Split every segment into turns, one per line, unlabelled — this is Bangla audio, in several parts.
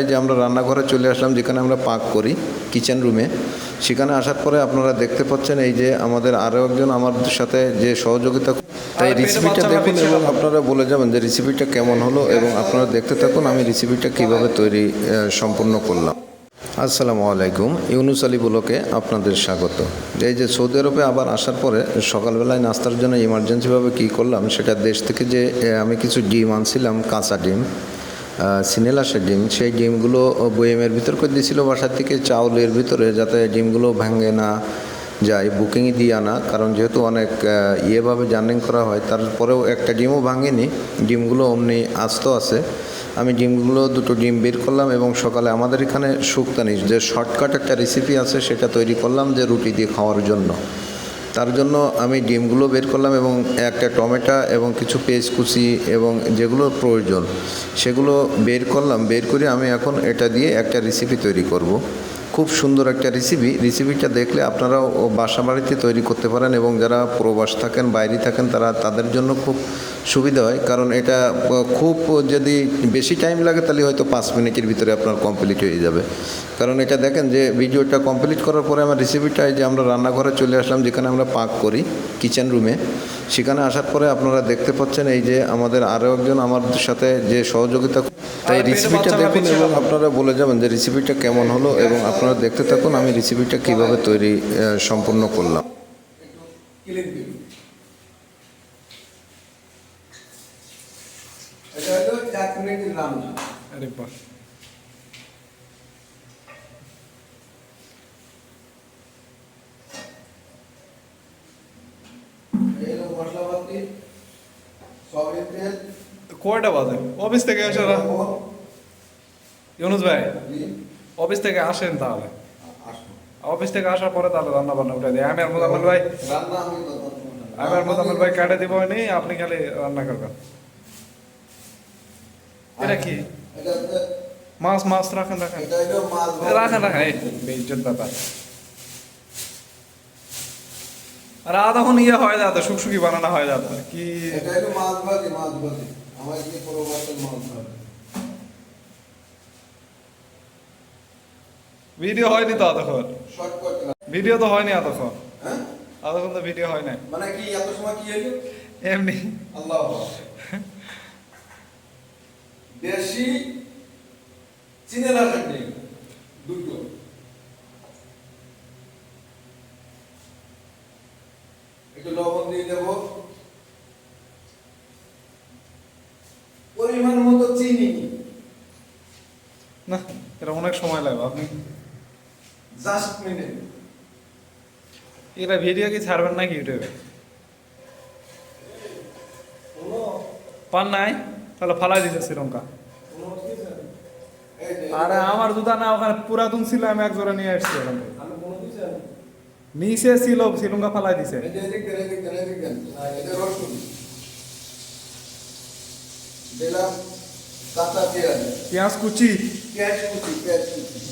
এই যে আমরা রান্নাঘরে চলে আসলাম, যেখানে আমরা পাক করি, কিচেন রুমে। সেখানে আসার পরে আপনারা দেখতে পাচ্ছেন এই যে আমাদের আরও একজন আমার সাথে যে সহযোগিতা, তাই রেসিপিটা দেখুন এবং আপনারা বলে যাবেন যে রেসিপিটা কেমন হলো, এবং আপনারা দেখতে থাকুন আমি রেসিপিটা কীভাবে তৈরি সম্পূর্ণ করলাম। আসসালামু আলাইকুম, ইউনুস আলী ব্লকে আপনাদের স্বাগত। এই যে সৌদি আরবে আবার আসার পরে সকালবেলায় নাস্তার জন্য ইমার্জেন্সিভাবে কী করলাম, সেটা দেশ থেকে যে আমি কিছু ডিম আনছিলাম, কাঁচা ডিম, সিনেলাসের ডিম, সেই ডিমগুলো বয়েমের ভিতর করে দিয়েছিল বাসার থেকে চাউলের ভিতরে, যাতে ডিমগুলো ভাঙে না যায়। বুকিংই দিয়ে আনা, কারণ যেহেতু অনেক ইয়েভাবে জার্নিং করা হয়, তারপরেও একটা ডিমও ভাঙেনি, ডিমগুলো অমনি আস্ত আছে। আমি ডিমগুলো দুটো ডিম বের করলাম এবং সকালে আমাদের এখানে শুক্তানি যে শর্টকাট একটা রেসিপি আছে, সেটা তৈরি করলাম যে রুটি দিয়ে খাওয়ার জন্য। তার জন্য আমি ডিমগুলো বের করলাম এবং একটা টমেটো এবং কিছু পেঁয়াজ কুচি এবং যেগুলো প্রয়োজন সেগুলো বের করলাম। বের করে আমি এখন এটা দিয়ে একটা রেসিপি তৈরি করব। খুব সুন্দর একটা রেসিপিটা দেখলে আপনারাও বাসা বাড়িতে তৈরি করতে পারেন, এবং যারা প্রবাস থাকেন, বাইরে থাকেন, তাদের জন্য খুব সুবিধা হয়। কারণ এটা খুব যদি বেশি টাইম লাগে তাহলে হয়তো 5 মিনিটের ভিতরে আপনার কমপ্লিট হয়ে যাবে। কারণ এটা দেখেন যে ভিডিওটা কমপ্লিট করার পরে আমার রেসিপিটা, যে আমরা রান্নাঘরে চলে আসলাম, যেখানে আমরা পাক করি, কিচেন রুমে। সেখানে আসার পরে আপনারা দেখতে পাচ্ছেন এই যে আমাদের আরও একজন আমার সাথে যে সহযোগিতা, তাই রেসিপিটা দেখুন এবং আপনারা বলে যাবেন যে রেসিপিটা কেমন হলো, এবং আপনারা দেখতে থাকুন আমি রেসিপিটা কীভাবে তৈরি সম্পূর্ণ করলাম।
এটা হলো 1 মিনিটের রান্না।
আরে বাহ,
এই হলো মশলাপাতি, সয়াবিন তেল,
কয়টা বাজে? অফিস থেকে এসে ইউনুস ভাই অফিস থেকে আসেন, তাহলে অফিস থেকে আসার পরে তাহলে রান্না বান্না উঠে দিই। আমি আর মোজাম্মেল ভাই
রান্না আমি
আমি আর মোজাম্মেল ভাই কাটে দিব, নেই আপনি খালি রান্না করবেন। এটা কি
এটা
মাছ? মাছ রাখেন রাখেন
এটা হলো মাছ
রাখেন রাখেন, এই বেইজ্জত ব্যাপার। আর আধা ইয়ে হয়ে যাতো, শুকশুকি বানানো হয়ে যাতো কি।
এটা হলো মাছ ভাজি। আমার কি প্রবাসের মাছ ভাজি।
ভিডিও হয়নি তো এতক্ষণ,
শর্টকাট
ভিডিও তো হয়নি এতক্ষণ,
হ্যাঁ,
এতক্ষণ তো ভিডিও হয় নাই,
মানে কি এত সময় কি হলো?
এমনি।
আল্লাহ দেশি চিনেলাসের ডিম দুটো, একটু লবণ দিয়ে দেবো, পরিমাণ মতো চিনি,
না এটা অনেক সময় লাগবে, আপনি
জাস্ট মিনিট।
এটা ভিডিও কি ছাড়বেন নাকি ইউটিউবে? পান নাই তাহলে ফালাই দিছে শ্রীলঙ্কা। আরে আমার জুতা না, ওখানে পুরাতন ছিল, আমি এক জোড়া নিয়ে আসছি ওখান থেকে। নিচে ছিল, শ্রীলঙ্কা ফালাই দিছে।
দিলাম কাঁচা পেঁয়াজ,
পেঁয়াজ কুচি,
পেঁয়াজ কুচি,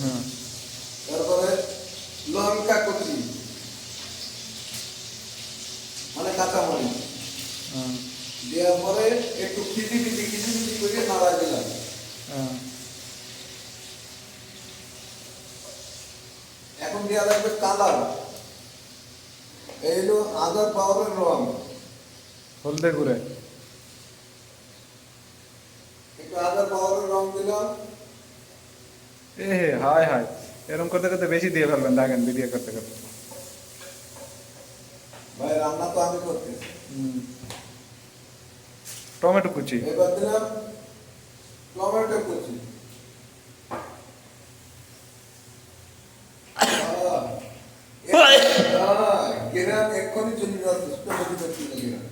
হ্যাঁ,
তারপরে লঙ্কা কুচি, মানে কাঁচা মরিচ
হ্যাঁ,
দেওয়ার পরে একটু খিচি করে নাড়া দিলাম।
হ্যাঁ।
এখন দেওয়া লাগবে কালার। এই হলো আদা পাউডার রং,
হলদে গুঁড়ে,
একটু আদা পাউডার রং দিলাম।
এ হে হায় হায়, এরকম করতে করতে বেশি দিয়ে ফেলবেন, দেখেন ভিডিও করতে করতে।
ভাই রান্না তো আমি করতেছি।
টমেটো কুচি,
এবার দিলাম টমেটো কুচি। গেরান এক্ষুনি চলে যাচ্ছে, টমেটো কুচি গেরান।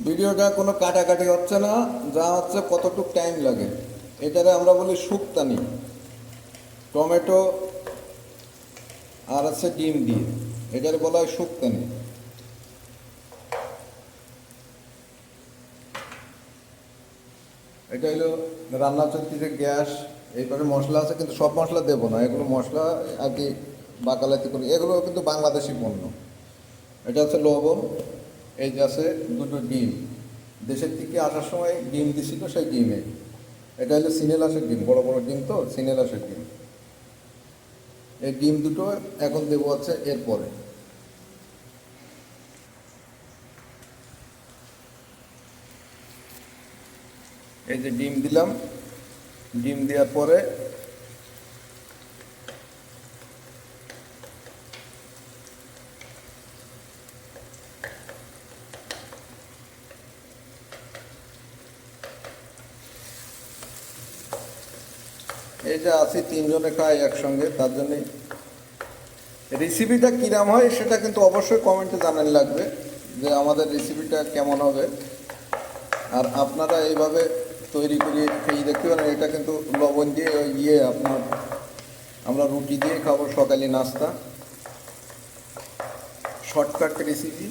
ভিডিওটা কোনো কাটাকাটি হচ্ছে না, যা হচ্ছে কতটুক টাইম লাগে। এটারে আমরা বলি শুক্তানি, টমেটো আর আছে ডিম দিয়ে, এটারে বলা হয় শুক্তানি। এটা হলো রান্না চলতেছে গ্যাস, এইপারে মশলা আছে, কিন্তু সব মশলা দেবো না, এগুলো মশলা আর কি বাকালাতি করি, এগুলো কিন্তু বাংলাদেশি পণ্য। এটা হচ্ছে লবণ, এই যে আছে দুটো ডিম, দেশের থেকে আসার সময় ডিম দিছিল, সেই ডিমে। এটা হলো সিনেলাসের ডিম, বড় বড় ডিম তো, সিনেলাসের ডিম। এই ডিম দুটো এখন দেবো হচ্ছে এরপরে। এই যে ডিম দিলাম, ডিম দেওয়ার পরে এই যে আছি তিনজনে খাই একসঙ্গে, তার জন্যে রেসিপিটা কিরাম হয় সেটা কিন্তু অবশ্যই কমেন্টে জানান লাগবে, যে আমাদের রেসিপিটা কেমন হবে। আর আপনারা এইভাবে তৈরি করে খেয়ে দেখতে পারেন। এটা কিন্তু লবণ দিয়ে আপনার আমরা রুটি দিয়ে খাবো সকালে নাস্তা, শর্টকাট রেসিপি।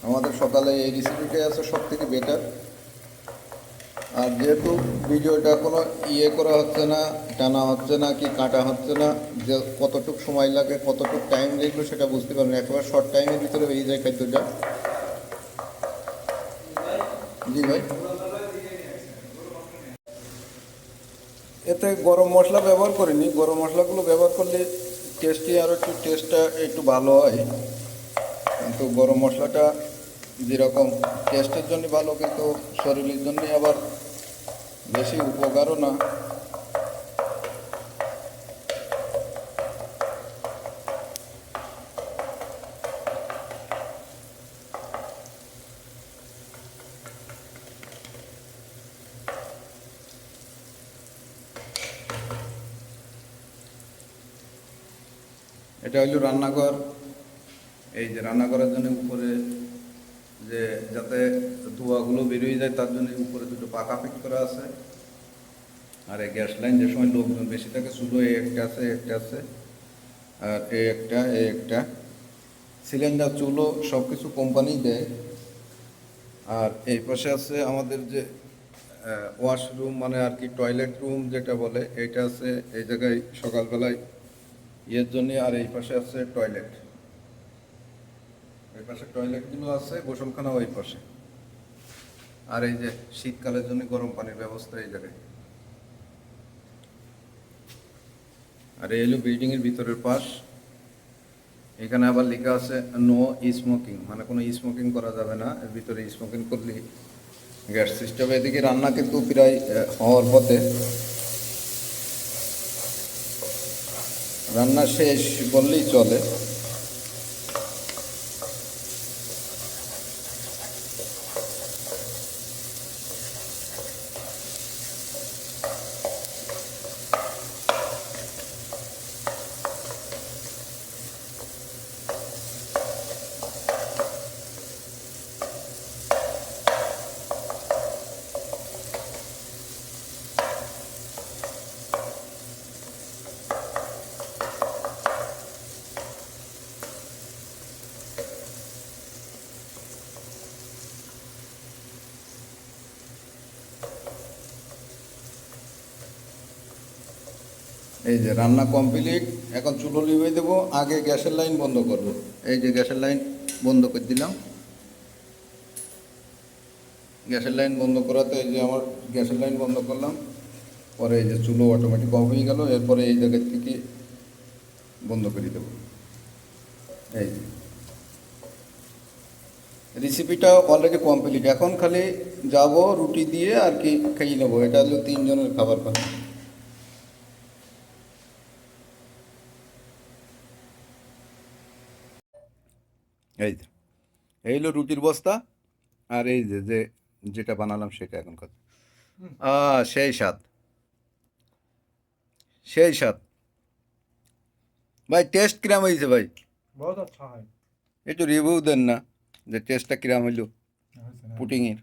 আমাদের সকালে এই রেসিপিটাই আছে সব থেকে বেটার। আর যেহেতু ভিডিওটা কোনো করা হচ্ছে না, টানা হচ্ছে না, কি কাটা হচ্ছে না, যে কতটুকু সময় লাগে, কতটুকু টাইম লাগবে সেটা বুঝতে পারবেন, একেবারে শর্ট টাইমের ভিতরে হয়ে যায় খাদ্যটা। জি ভাই, এতে গরম মশলা ব্যবহার করিনি, গরম মশলাগুলো ব্যবহার করলে টেস্টি আরও একটু টেস্টটা একটু ভালো হয়। কিন্তু গরম মশলাটা যেরকম টেস্টের জন্য ভালো, কিন্তু শরীরের জন্য আবার বেশি উপকারও না। এটা হলো রান্নাঘর। এই যে রান্নাঘরের জন্য উপরে যে যাতে ধোঁয়াগুলো বেরিয়ে যায় তার জন্য উপরে দুটো পাকা ফিট করা আছে। আর এই গ্যাস লাইন, যে সময় লোকজন বেশি থাকে, চুলো এই একটা আছে, একটা আছে, আর এই একটা সিলিন্ডার, চুলো সব কিছু কোম্পানি দেয়। আর এই পাশে আছে আমাদের যে ওয়াশরুম, মানে আর কি টয়লেট রুম যেটা বলে, এইটা আছে এই জায়গায় সকালবেলায় জন্য। আর এই পাশে আছে টয়লেট, এই পাশে টয়লেটগুলো আছে, গোসলখানা ওই পাশে। আর এই যে শীতকালের জন্য গরম পানির ব্যবস্থা এই জায়গায়। আর এই হলো বিল্ডিংয়ের ভিতরের পাশ। এখানে আবার লেখা আছে নো স্মোকিং, মানে কোনো স্মোকিং করা যাবে না, এর ভিতরে স্মোকিং করলে গ্যাস সিস্টেম। এদিকে রান্না কিন্তু প্রায় হওয়ার পথে, রান্না শেষ বললেই চলে। এই যে রান্না কমপ্লিট, এখন চুলো লিভিয়ে দেবো। আগে গ্যাসের লাইন বন্ধ করবো। এই যে গ্যাসের লাইন বন্ধ করে দিলাম। গ্যাসের লাইন বন্ধ করাতে এই যে আমার গ্যাসের লাইন বন্ধ করলাম, পরে এই যে চুলো অটোমেটিক অফ হয়ে গেল। এরপরে এই জায়গা থেকে বন্ধ করে দেবো। এই যে রেসিপিটা অলরেডি কমপ্লিট, এখন খালি যাব রুটি দিয়ে আর কি খেয়ে নেবো। এটা হলো তিনজনের খাবার পাবে। এই যে এই হলো রুটির বস্তা, আর এই যে যেটা বানালাম সেটা এখন কথা। সেই স্বাদ, সেই স্বাদ ভাই। টেস্ট কিরাম হয়েছে ভাই?
बहुत अच्छा है।
একটু রিভিউ দেন না, যে টেস্টটা কিরাম হইলো
ऐसे ना।
পুটিংয়ের।